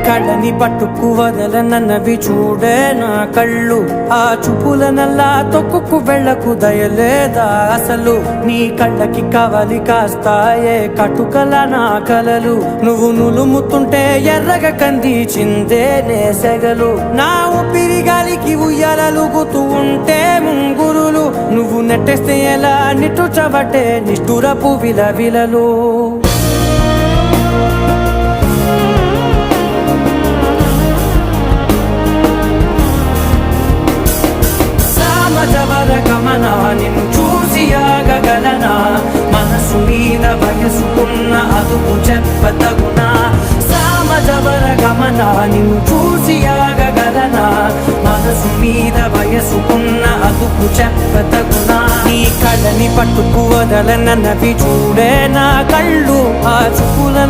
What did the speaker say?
కళ్ళని పట్టుకు వదలనన్నవి చూడే నా కళ్ళు. ఆ చూపులనల్లా తొక్కుకు వెళ్ళకు దయలేదా అసలు. నీ కళ్ళకి కవలి కాస్తాయే కటుకల నా కలలు. నువ్వు నులుముతుంటే ఎర్రగ కంది చిందే నేసెగలు. నా ఊపిరి గాలికి ఉయ్యాలలుగుతూ ఉంటే ముంగురులు. నువ్వు నెట్టేస్తే ఎలా నిట్టుచబట్టే నిష్ఠురపు విలవిలలు. గమన నిన్ను చూసి ఆగగలనా. మనసు మీద వయసుకున్న అదుపు చెప్పతగునా. సామజవర గమన నిన్ను చూసి ఆగగలనా. మనసు మీద వయసుకున్న అదుపు చెప్పతగునా. నీ కళ్ళని పట్టుకు వదలనన్నవి చూడే నా కళ్ళు. ఆ చూపుల